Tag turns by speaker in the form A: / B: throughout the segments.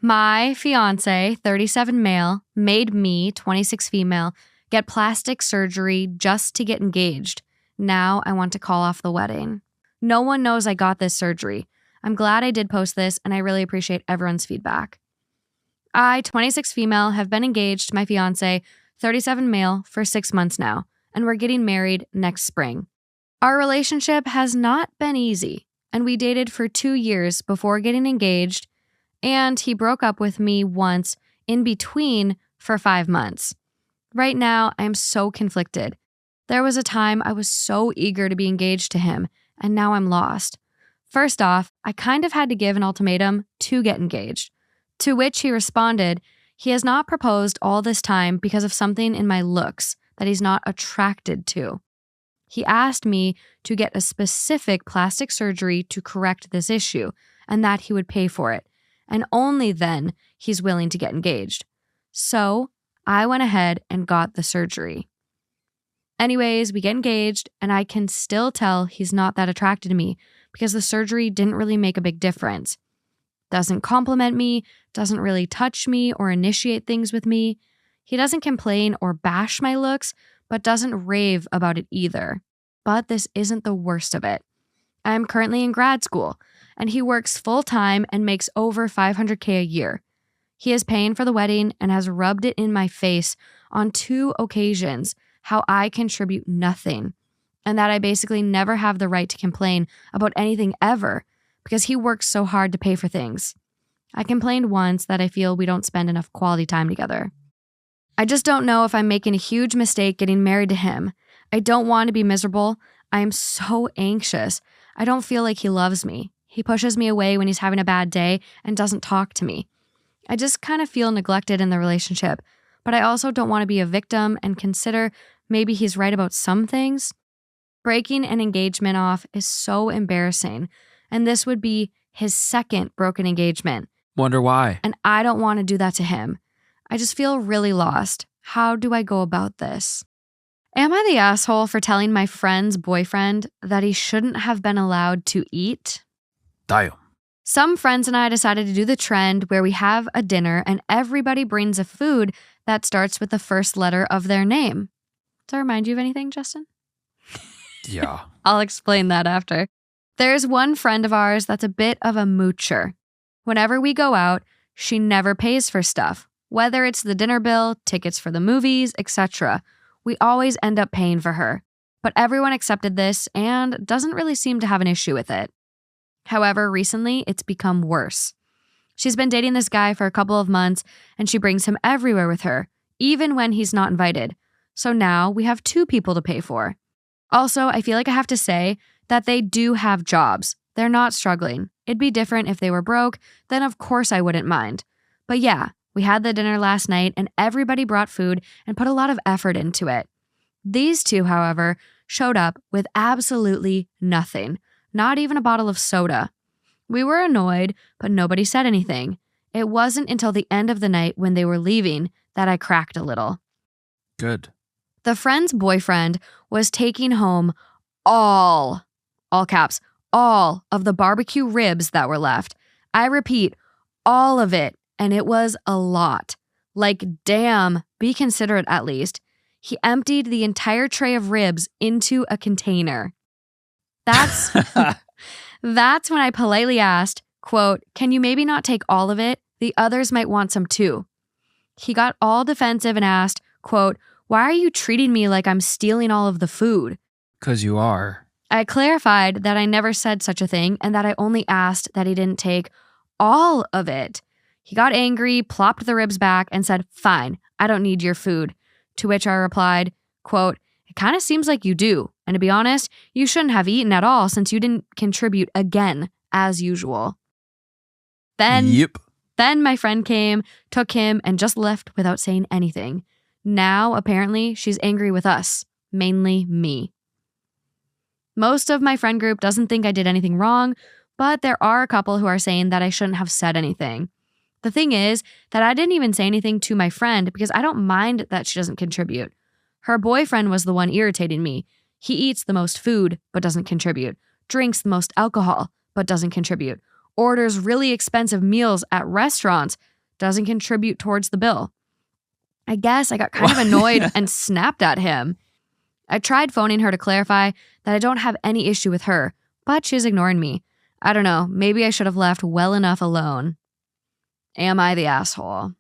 A: My fiance, 37 male, made me, 26 female, get plastic surgery just to get engaged. Now I want to call off the wedding. No one knows I got this surgery. I'm glad I did post this, and I really appreciate everyone's feedback. I, 26 female, have been engaged to my fiance, 37 male, for 6 months now, and we're getting married next spring. Our relationship has not been easy, and we dated for 2 years before getting engaged, and he broke up with me once in between for 5 months. Right now, I am so conflicted. There was a time I was so eager to be engaged to him, and now I'm lost. First off, I kind of had to give an ultimatum to get engaged, to which he responded, he has not proposed all this time because of something in my looks that he's not attracted to. He asked me to get a specific plastic surgery to correct this issue, and that he would pay for it, and only then he's willing to get engaged. So I went ahead and got the surgery. Anyways, we get engaged, and I can still tell he's not that attracted to me because the surgery didn't really make a big difference. Doesn't compliment me, doesn't really touch me or initiate things with me. He doesn't complain or bash my looks, but doesn't rave about it either. But this isn't the worst of it. I am currently in grad school, and he works full-time and makes over $500K a year. He is paying for the wedding and has rubbed it in my face on 2 occasions how I contribute nothing, and that I basically never have the right to complain about anything ever because he works so hard to pay for things. I complained once that I feel we don't spend enough quality time together. I just don't know if I'm making a huge mistake getting married to him. I don't want to be miserable. I am so anxious. I don't feel like he loves me. He pushes me away when he's having a bad day and doesn't talk to me. I just kind of feel neglected in the relationship, but I also don't want to be a victim and consider maybe he's right about some things. Breaking an engagement off is so embarrassing, and this would be his second broken engagement.
B: Wonder why?
A: And I don't want to do that to him. I just feel really lost. How do I go about this? Am I the asshole for telling my friend's boyfriend that he shouldn't have been allowed to eat?
B: Damn.
A: Some friends and I decided to do the trend where we have a dinner and everybody brings a food that starts with the first letter of their name. Does that remind you of anything, Justin?
B: Yeah.
A: I'll explain that after. There's one friend of ours that's a bit of a moocher. Whenever we go out, she never pays for stuff. Whether it's the dinner bill, tickets for the movies, etc. We always end up paying for her. But everyone accepted this and doesn't really seem to have an issue with it. However, recently, it's become worse. She's been dating this guy for a couple of months, and she brings him everywhere with her, even when he's not invited. So now we have 2 people to pay for. Also, I feel like I have to say that they do have jobs. They're not struggling. It'd be different if they were broke, then of course I wouldn't mind. But yeah, we had the dinner last night, and everybody brought food and put a lot of effort into it. These 2, however, showed up with absolutely nothing. Not even a bottle of soda. We were annoyed, but nobody said anything. It wasn't until the end of the night when they were leaving that I cracked a little.
B: Good.
A: The friend's boyfriend was taking home all caps, all of the barbecue ribs that were left. I repeat, all of it, and it was a lot. Like, damn, be considerate at least. He emptied the entire tray of ribs into a container. That's when I politely asked, quote, "Can you maybe not take all of it? The others might want some too." He got all defensive and asked, quote, "Why are you treating me like I'm stealing all of the food?"
B: 'Cause you are.
A: I clarified that I never said such a thing and that I only asked that he didn't take all of it. He got angry, plopped the ribs back, and said, "Fine, I don't need your food." To which I replied, quote, "It kind of seems like you do. And to be honest, you shouldn't have eaten at all since you didn't contribute again, as usual." Then my friend came, took him, and just left without saying anything. Now, apparently, she's angry with us, mainly me. Most of my friend group doesn't think I did anything wrong, but there are a couple who are saying that I shouldn't have said anything. The thing is that I didn't even say anything to my friend because I don't mind that she doesn't contribute. Her boyfriend was the one irritating me. He eats the most food, but doesn't contribute. Drinks the most alcohol, but doesn't contribute. Orders really expensive meals at restaurants, doesn't contribute towards the bill. I guess I got kind of annoyed and snapped at him. I tried phoning her to clarify that I don't have any issue with her, but she's ignoring me. I don't know, maybe I should have left well enough alone. Am I the asshole?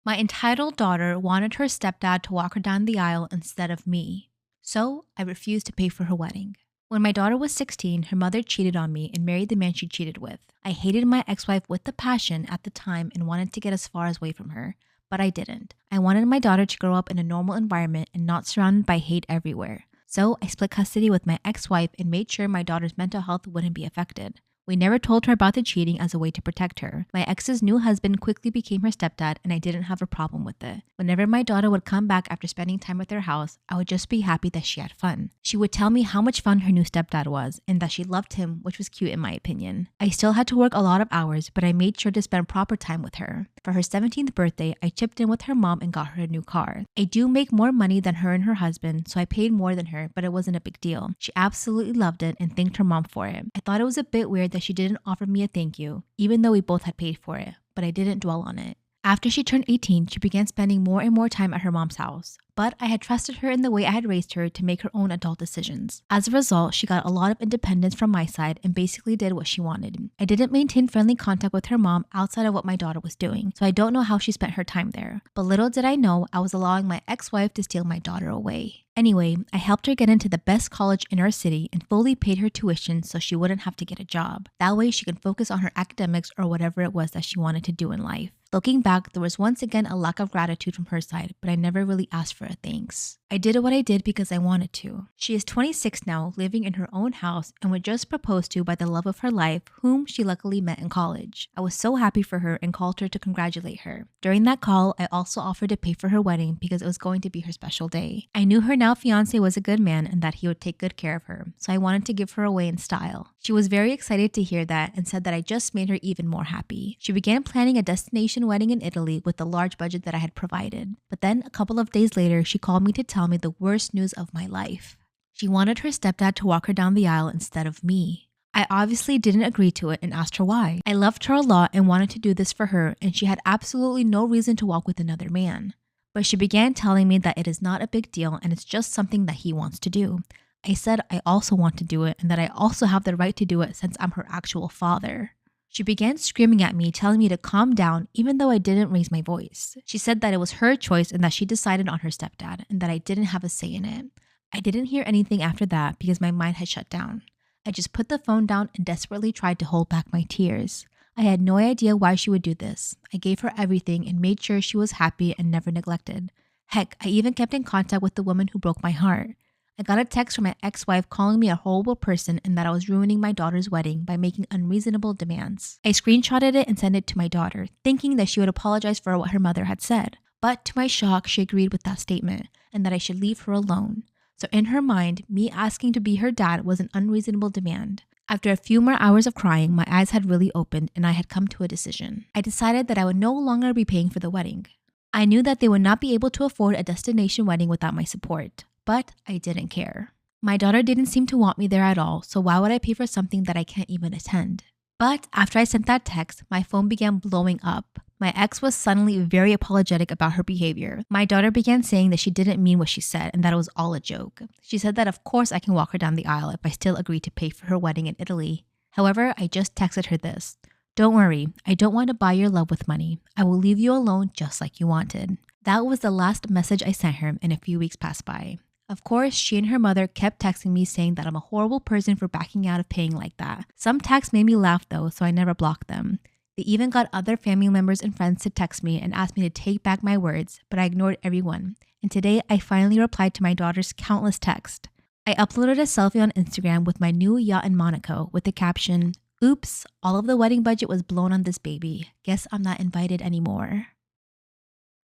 C: My entitled daughter wanted her stepdad to walk her down the aisle instead of me, so I refused to pay for her wedding. When my daughter was 16, her mother cheated on me and married the man she cheated with. I hated my ex-wife with a passion at the time and wanted to get as far away from her, but I didn't. I wanted my daughter to grow up in a normal environment and not surrounded by hate everywhere. So I split custody with my ex-wife and made sure my daughter's mental health wouldn't be affected. We never told her about the cheating as a way to protect her. My ex's new husband quickly became her stepdad and I didn't have a problem with it. Whenever my daughter would come back after spending time with their house, I would just be happy that she had fun. She would tell me how much fun her new stepdad was and that she loved him, which was cute in my opinion. I still had to work a lot of hours, but I made sure to spend proper time with her. For her 17th birthday, I chipped in with her mom and got her a new car. I do make more money than her and her husband, so I paid more than her, but it wasn't a big deal. She absolutely loved it and thanked her mom for it. I thought it was a bit weird that she didn't offer me a thank you, even though we both had paid for it, but I didn't dwell on it. After she turned 18, she began spending more and more time at her mom's house. But I had trusted her in the way I had raised her to make her own adult decisions. As a result, she got a lot of independence from my side and basically did what she wanted. I didn't maintain friendly contact with her mom outside of what my daughter was doing, so I don't know how she spent her time there. But little did I know, I was allowing my ex-wife to steal my daughter away. Anyway, I helped her get into the best college in our city and fully paid her tuition so she wouldn't have to get a job. That way she could focus on her academics or whatever it was that she wanted to do in life. Looking back, there was once again a lack of gratitude from her side, but I never really asked for a thanks. I did what I did because I wanted to. She is 26 now, living in her own house, and was just proposed to by the love of her life, whom she luckily met in college. I was so happy for her and called her to congratulate her. During that call, I also offered to pay for her wedding because it was going to be her special day. I knew her now fiance was a good man and that he would take good care of her, so I wanted to give her away in style. She was very excited to hear that and said that I just made her even more happy. She began planning a destination wedding in Italy with the large budget that I had provided. But then a couple of days later, she called me to tell me the worst news of my life. She wanted her stepdad to walk her down the aisle instead of me. I obviously didn't agree to it and asked her why. I loved her a lot and wanted to do this for her, and she had absolutely no reason to walk with another man. But she began telling me that it is not a big deal and it's just something that he wants to do. I said I also want to do it and that I also have the right to do it since I'm her actual father. She began screaming at me, telling me to calm down even though I didn't raise my voice. She said that it was her choice and that she decided on her stepdad and that I didn't have a say in it. I didn't hear anything after that because my mind had shut down. I just put the phone down and desperately tried to hold back my tears. I had no idea why she would do this. I gave her everything and made sure she was happy and never neglected. Heck, I even kept in contact with the woman who broke my heart. I got a text from my ex-wife calling me a horrible person and that I was ruining my daughter's wedding by making unreasonable demands. I screenshotted it and sent it to my daughter, thinking that she would apologize for what her mother had said. But to my shock, she agreed with that statement and that I should leave her alone. So in her mind, me asking to be her dad was an unreasonable demand. After a few more hours of crying, my eyes had really opened and I had come to a decision. I decided that I would no longer be paying for the wedding. I knew that they would not be able to afford a destination wedding without my support. But I didn't care. My daughter didn't seem to want me there at all, so why would I pay for something that I can't even attend? But after I sent that text, my phone began blowing up. My ex was suddenly very apologetic about her behavior. My daughter began saying that she didn't mean what she said and that it was all a joke. She said that of course I can walk her down the aisle if I still agree to pay for her wedding in Italy. However, I just texted her this. Don't worry, I don't want to buy your love with money. I will leave you alone just like you wanted. That was the last message I sent her, and a few weeks passed by. Of course, she and her mother kept texting me saying that I'm a horrible person for backing out of paying like that. Some texts made me laugh though, so I never blocked them. They even got other family members and friends to text me and ask me to take back my words, but I ignored everyone. And today, I finally replied to my daughter's countless texts. I uploaded a selfie on Instagram with my new yacht in Monaco with the caption, "Oops, all of the wedding budget was blown on this baby. Guess I'm not invited anymore."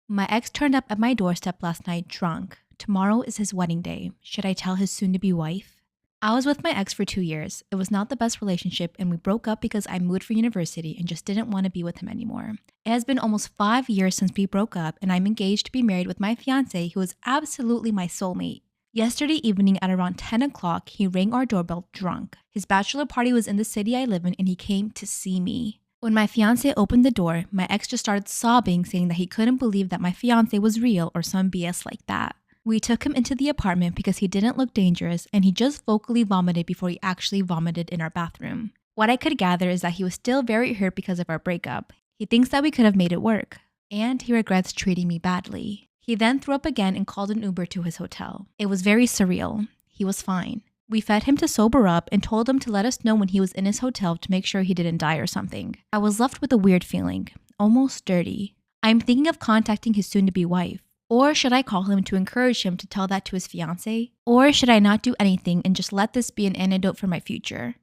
C: My ex turned up at my doorstep last night drunk. Tomorrow is his wedding day. Should I tell his soon-to-be wife? I was with my ex for 2 years. It was not the best relationship and we broke up because I moved for university and just didn't want to be with him anymore. It has been almost 5 years since we broke up and I'm engaged to be married with my fiance who is absolutely my soulmate. Yesterday evening at around 10 o'clock, he rang our doorbell drunk. His bachelor party was in the city I live in and he came to see me. When my fiance opened the door, my ex just started sobbing, saying that he couldn't believe that my fiance was real or some BS like that. We took him into the apartment because he didn't look dangerous and he just vocally vomited before he actually vomited in our bathroom. What I could gather is that he was still very hurt because of our breakup. He thinks that we could have made it work. And he regrets treating me badly. He then threw up again and called an Uber to his hotel. It was very surreal. He was fine. We fed him to sober up and told him to let us know when he was in his hotel to make sure he didn't die or something. I was left with a weird feeling, almost dirty. I'm thinking of contacting his soon-to-be wife. Or should I call him to encourage him to tell that to his fiance? Or should I not do anything and just let this be an antidote for my future?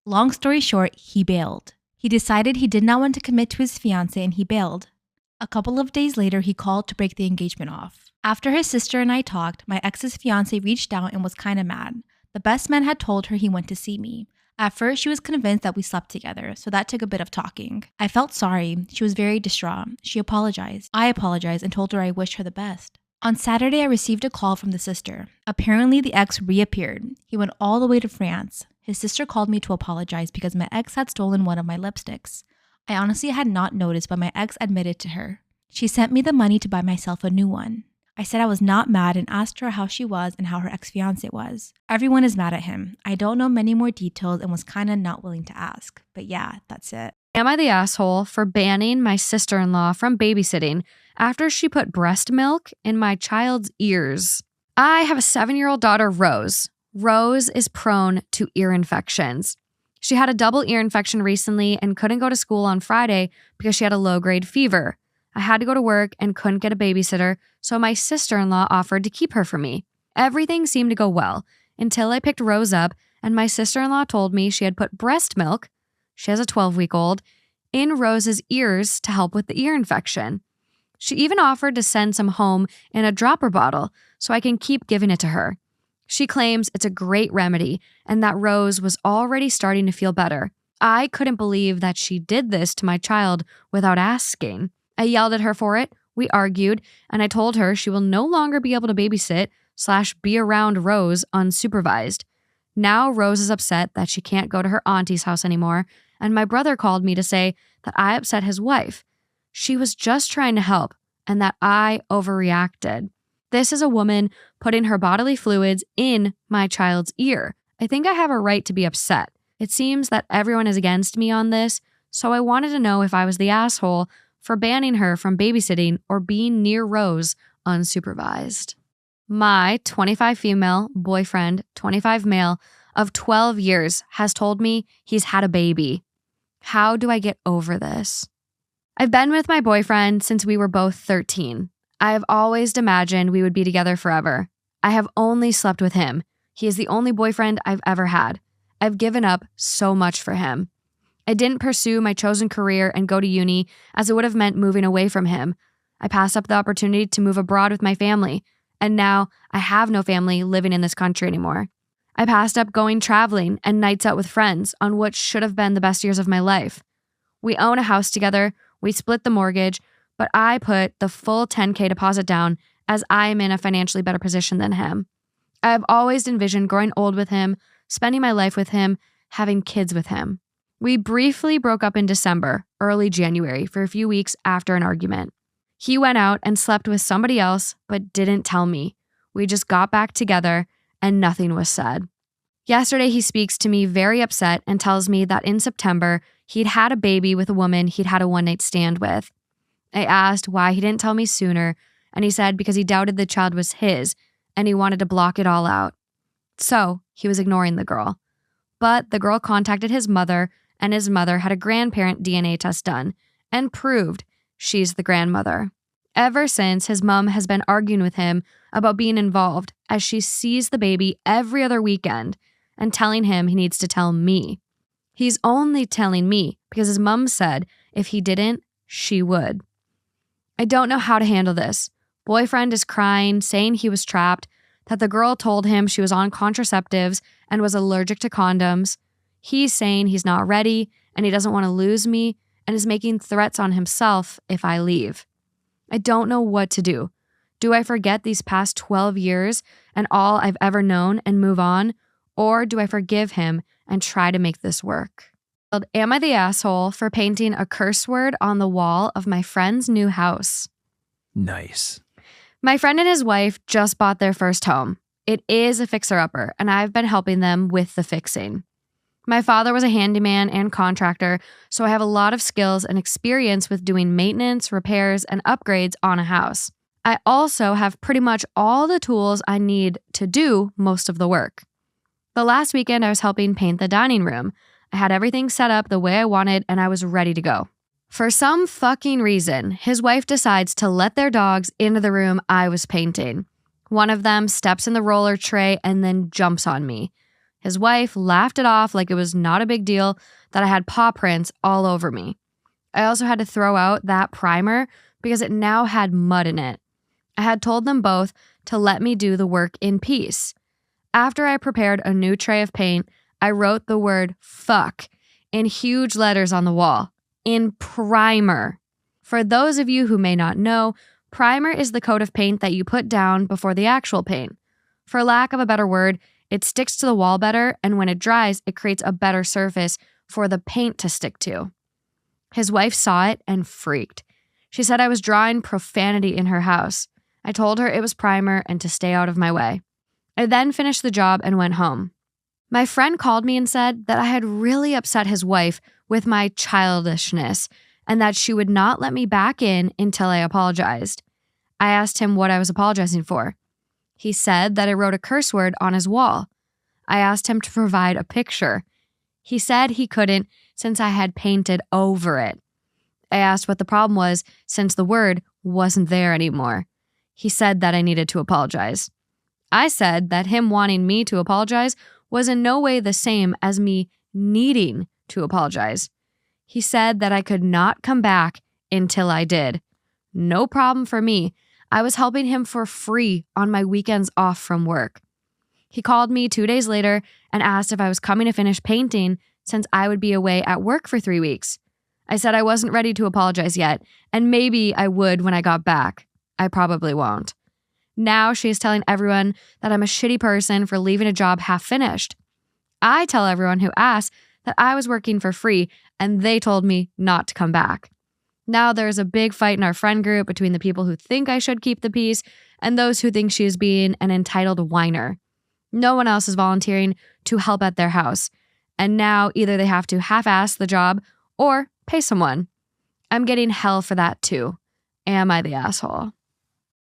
C: Long story short, he bailed. He decided he did not want to commit to his fiance and he bailed. A couple of days later, he called to break the engagement off. After his sister and I talked, my ex's fiance reached out and was kind of mad. The best man had told her he went to see me. At first, she was convinced that we slept together, so that took a bit of talking. I felt sorry. She was very distraught. She apologized. I apologized and told her I wished her the best. On Saturday, I received a call from the sister. Apparently, the ex reappeared. He went all the way to France. His sister called me to apologize because my ex had stolen one of my lipsticks. I honestly had not noticed, but my ex admitted to her. She sent me the money to buy myself a new one. I said I was not mad and asked her how she was and how her ex-fiance was. Everyone is mad at him. I don't know many more details and was kind of not willing to ask. But yeah, that's it.
A: Am I the asshole for banning my sister-in-law from babysitting after she put breast milk in my child's ears? I have a 7-year-old daughter, Rose. Rose is prone to ear infections. She had a double ear infection recently and couldn't go to school on Friday because she had a low-grade fever. I had to go to work and couldn't get a babysitter, so my sister-in-law offered to keep her for me. Everything seemed to go well until I picked Rose up and my sister-in-law told me she had put breast milk, she has a 12-week-old, in Rose's ears to help with the ear infection. She even offered to send some home in a dropper bottle so I can keep giving it to her. She claims it's a great remedy and that Rose was already starting to feel better. I couldn't believe that she did this to my child without asking. I yelled at her for it, we argued, and I told her she will no longer be able to babysit/be around Rose unsupervised. Now Rose is upset that she can't go to her auntie's house anymore, and my brother called me to say that I upset his wife. She was just trying to help, and that I overreacted. This is a woman putting her bodily fluids in my child's ear. I think I have a right to be upset. It seems that everyone is against me on this, so I wanted to know if I was the asshole for banning her from babysitting or being near Rose unsupervised. My 25 female boyfriend, 25 male, of 12 years has told me he's had a baby. How do I get over this? I've been with my boyfriend since we were both 13. I have always imagined we would be together forever. I have only slept with him. He is the only boyfriend I've ever had. I've given up so much for him. I didn't pursue my chosen career and go to uni as it would have meant moving away from him. I passed up the opportunity to move abroad with my family, and now I have no family living in this country anymore. I passed up going traveling and nights out with friends on what should have been the best years of my life. We own a house together, we split the mortgage, but I put the full $10,000 deposit down as I am in a financially better position than him. I have always envisioned growing old with him, spending my life with him, having kids with him. We briefly broke up in December, early January, for a few weeks after an argument. He went out and slept with somebody else, but didn't tell me. We just got back together and nothing was said. Yesterday, he speaks to me very upset and tells me that in September, he'd had a baby with a woman he'd had a one-night stand with. I asked why he didn't tell me sooner, and he said because he doubted the child was his and he wanted to block it all out. So he was ignoring the girl. But the girl contacted his mother, and his mother had a grandparent DNA test done and proved she's the grandmother. Ever since, his mom has been arguing with him about being involved as she sees the baby every other weekend and telling him he needs to tell me. He's only telling me because his mom said if he didn't, she would. I don't know how to handle this. Boyfriend is crying, saying he was trapped, that the girl told him she was on contraceptives and was allergic to condoms. He's saying he's not ready and he doesn't want to lose me and is making threats on himself if I leave. I don't know what to do. Do I forget these past 12 years and all I've ever known and move on? Or do I forgive him and try to make this work? Am I the asshole for painting a curse word on the wall of my friend's new house?
B: Nice.
A: My friend and his wife just bought their first home. It is a fixer-upper, and I've been helping them with the fixing. My father was a handyman and contractor, so I have a lot of skills and experience with doing maintenance, repairs, and upgrades on a house. I also have pretty much all the tools I need to do most of the work. The last weekend, I was helping paint the dining room. I had everything set up the way I wanted, and I was ready to go. For some fucking reason, his wife decides to let their dogs into the room I was painting. One of them steps in the roller tray and then jumps on me. His wife laughed it off like it was not a big deal that I had paw prints all over me. I also had to throw out that primer because it now had mud in it. I had told them both to let me do the work in peace. After I prepared a new tray of paint, I wrote the word fuck in huge letters on the wall, in primer. For those of you who may not know, primer is the coat of paint that you put down before the actual paint. For lack of a better word, it sticks to the wall better, and when it dries, it creates a better surface for the paint to stick to. His wife saw it and freaked. She said I was drawing profanity in her house. I told her it was primer and to stay out of my way. I then finished the job and went home. My friend called me and said that I had really upset his wife with my childishness and that she would not let me back in until I apologized. I asked him what I was apologizing for. He said that I wrote a curse word on his wall. I asked him to provide a picture. He said he couldn't since I had painted over it. I asked what the problem was since the word wasn't there anymore. He said that I needed to apologize. I said that him wanting me to apologize was in no way the same as me needing to apologize. He said that I could not come back until I did. No problem for me. I was helping him for free on my weekends off from work. He called me 2 days later and asked if I was coming to finish painting since I would be away at work for 3 weeks. I said I wasn't ready to apologize yet, and maybe I would when I got back. I probably won't. Now she is telling everyone that I'm a shitty person for leaving a job half finished. I tell everyone who asks that I was working for free, and they told me not to come back. Now there's a big fight in our friend group between the people who think I should keep the peace and those who think she is being an entitled whiner. No one else is volunteering to help at their house. And now either they have to half-ass the job or pay someone. I'm getting hell for that too. Am I the asshole?